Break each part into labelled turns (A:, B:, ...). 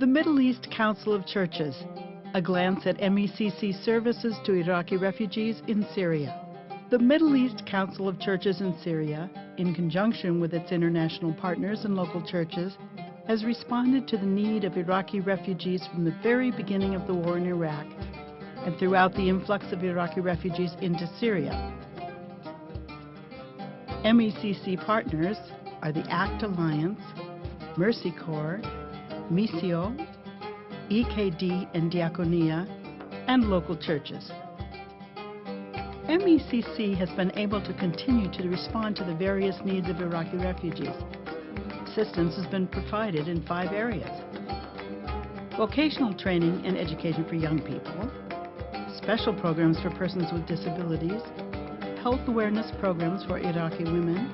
A: The Middle East Council of Churches, a glance at MECC services to Iraqi refugees in Syria. The Middle East Council of Churches in Syria, in conjunction with its international partners and local churches, has responded to the need of Iraqi refugees from the very beginning of the war in Iraq and throughout the influx of Iraqi refugees into Syria. MECC partners are the ACT Alliance, Mercy Corps, MISIO, EKD and Diaconia, and local churches. MECC has been able to continue to respond to the various needs of Iraqi refugees. Assistance has been provided in 5 areas: vocational training and education for young people, special programs for persons with disabilities, health awareness programs for Iraqi women,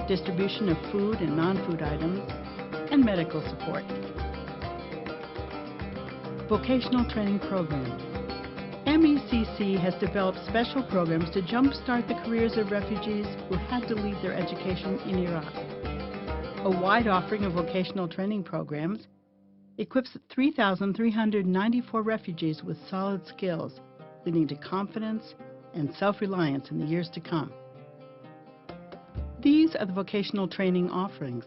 A: distribution of food and non-food items, and medical support. Vocational training program. MECC has developed special programs to jumpstart the careers of refugees who had to leave their education in Iraq. A wide offering of vocational training programs equips 3,394 refugees with solid skills, leading to confidence and self-reliance in the years to come. These are the vocational training offerings: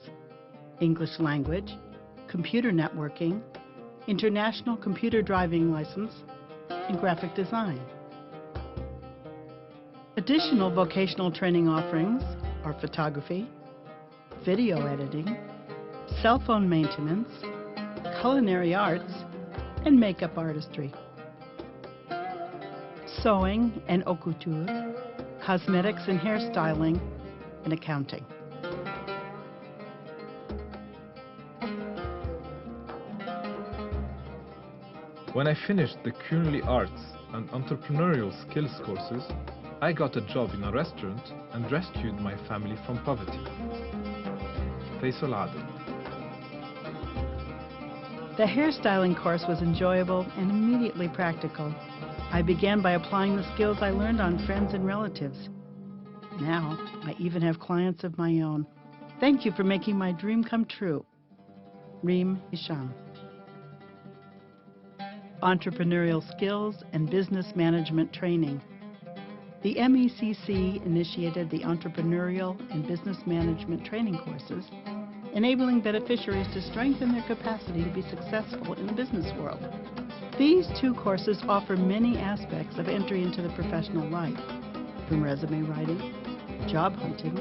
A: English language, computer networking, international computer driving license, and graphic design. Additional vocational training offerings are photography, video editing, cell phone maintenance, culinary arts, and makeup artistry. Sewing and haute couture, cosmetics and hairstyling, and accounting.
B: When I finished the culinary arts and entrepreneurial skills courses, I got a job in a restaurant and rescued my family from poverty. Faisal Adel.
A: The hairstyling course was enjoyable and immediately practical. I began by applying the skills I learned on friends and relatives. Now, I even have clients of my own. Thank you for making my dream come true. Reem Hisham. Entrepreneurial skills and business management training. The MECC initiated the entrepreneurial and business management training courses, enabling beneficiaries to strengthen their capacity to be successful in the business world. These 2 courses offer many aspects of entry into the professional life, from resume writing, job hunting,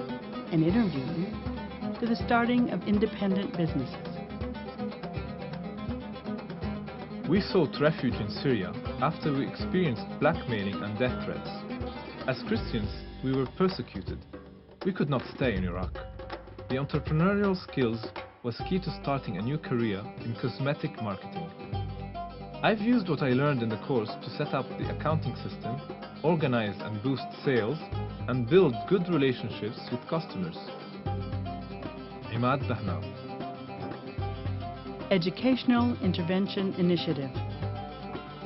A: and interviewing, to the starting of independent businesses.
B: We sought refuge in Syria after we experienced blackmailing and death threats. As Christians, we were persecuted. We could not stay in Iraq. The entrepreneurial skills was key to starting a new career in cosmetic marketing. I've used what I learned in the course to set up the accounting system, organize and boost sales, and build good relationships with customers. Imad Bahnaw.
A: Educational Intervention Initiative.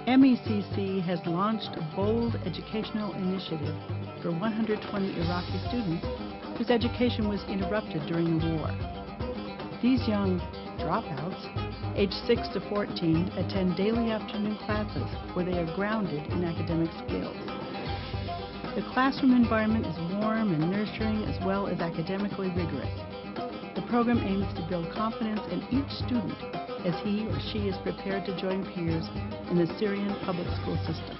A: MECC has launched a bold educational initiative for 120 Iraqi students whose education was interrupted during the war. These young dropouts, aged 6 to 14, attend daily afternoon classes where they are grounded in academic skills. The classroom environment is warm and nurturing as well as academically rigorous. The program aims to build confidence in each student as he or she is prepared to join peers in the Syrian public school system.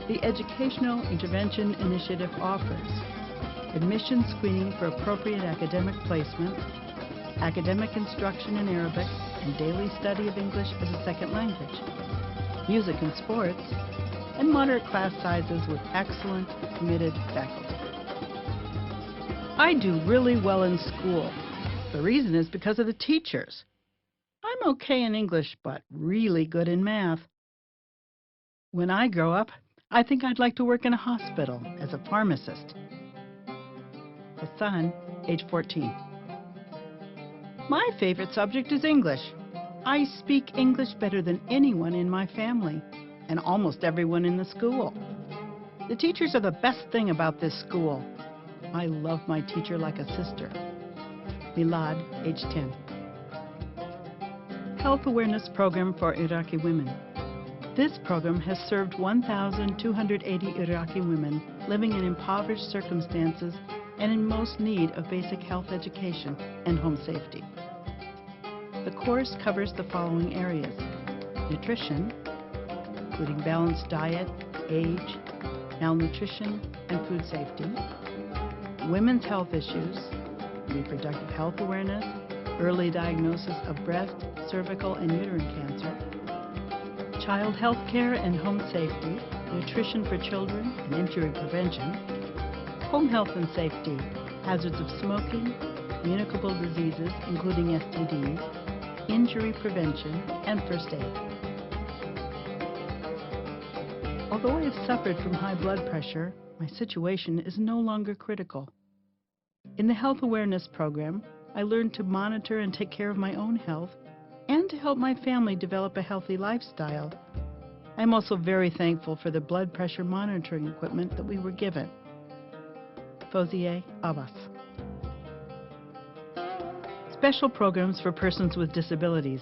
A: The Educational Intervention Initiative offers admission screening for appropriate academic placement, academic instruction in Arabic, and daily study of English as a second language, music and sports, and moderate class sizes with excellent, committed faculty. I do really well in school. The reason is because of the teachers. I'm okay in English, but really good in math. When I grow up, I think I'd like to work in a hospital as a pharmacist. Hassan, age 14. My favorite subject is English. I speak English better than anyone in my family, and almost everyone in the school. The teachers are the best thing about this school. I love my teacher like a sister. Milad, age 10. Health Awareness Program for Iraqi Women. This program has served 1,280 Iraqi women living in impoverished circumstances and in most need of basic health education and home safety. The course covers the following areas: nutrition, including balanced diet, age, malnutrition, and food safety; women's health issues, reproductive health awareness, early diagnosis of breast, cervical, and uterine cancer; child health care and home safety, nutrition for children and injury prevention; home health and safety, hazards of smoking, communicable diseases including STDs, injury prevention, and first aid. Although I have suffered from high blood pressure, my situation is no longer critical. In the Health Awareness Program, I learned to monitor and take care of my own health and to help my family develop a healthy lifestyle. I'm also very thankful for the blood pressure monitoring equipment that we were given. Fauzieh Abbas. Special programs for persons with disabilities.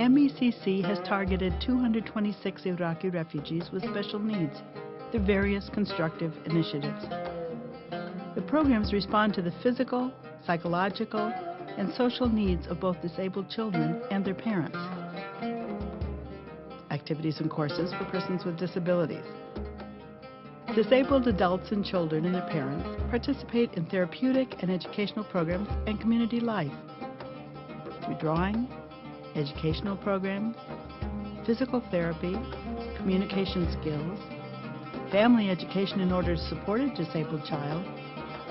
A: MECC has targeted 226 Iraqi refugees with special needs through various constructive initiatives. The programs respond to the physical, psychological, and social needs of both disabled children and their parents. Activities and courses for persons with disabilities. Disabled adults and children and their parents participate in therapeutic and educational programs and community life through drawing, educational programs, physical therapy, communication skills, family education in order to support a disabled child,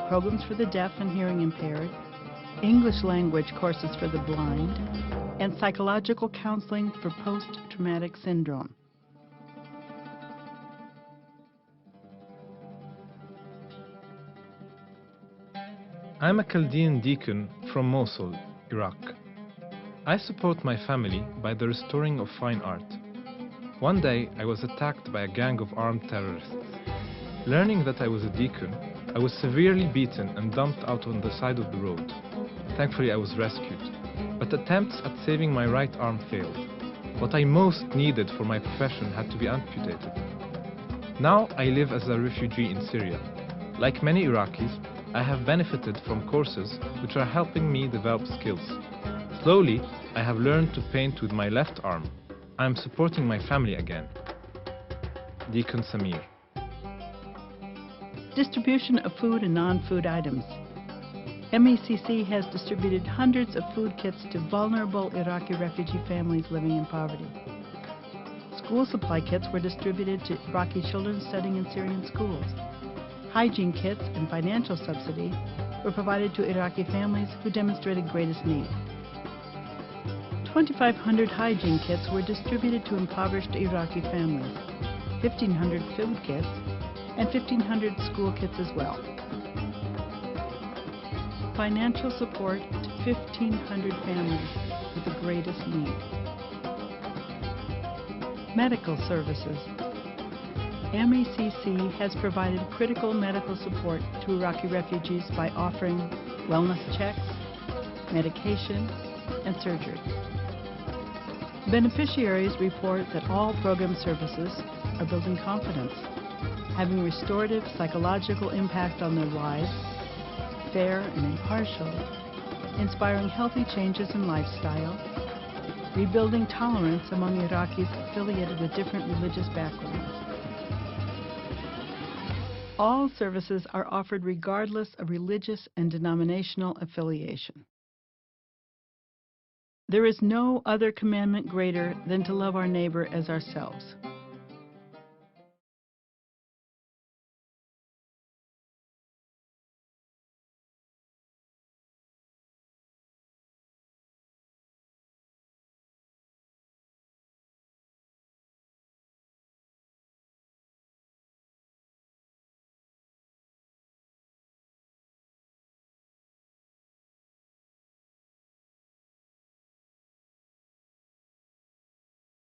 A: programs for the deaf and hearing impaired, English language courses for the blind, and psychological counseling for post-traumatic syndrome.
B: I'm a Chaldean deacon from Mosul, Iraq. I support my family by the restoring of fine art. One day, I was attacked by a gang of armed terrorists. Learning that I was a deacon, I was severely beaten and dumped out on the side of the road. Thankfully, I was rescued, but attempts at saving my right arm failed. What I most needed for my profession had to be amputated. Now, I live as a refugee in Syria. Like many Iraqis, I have benefited from courses which are helping me develop skills. Slowly, I have learned to paint with my left arm. I am supporting my family again. Deacon Samir.
A: Distribution of food and non-food items. MECC has distributed hundreds of food kits to vulnerable Iraqi refugee families living in poverty. School supply kits were distributed to Iraqi children studying in Syrian schools. Hygiene kits and financial subsidy were provided to Iraqi families who demonstrated greatest need. 2,500 hygiene kits were distributed to impoverished Iraqi families, 1,500 food kits, and 1,500 school kits as well. Financial support to 1,500 families with the greatest need. Medical services. MECC has provided critical medical support to Iraqi refugees by offering wellness checks, medication, and surgery. Beneficiaries report that all program services are building confidence, having restorative psychological impact on their lives, fair and impartial, inspiring healthy changes in lifestyle, rebuilding tolerance among Iraqis affiliated with different religious backgrounds. All services are offered regardless of religious and denominational affiliation. There is no other commandment greater than to love our neighbor as ourselves.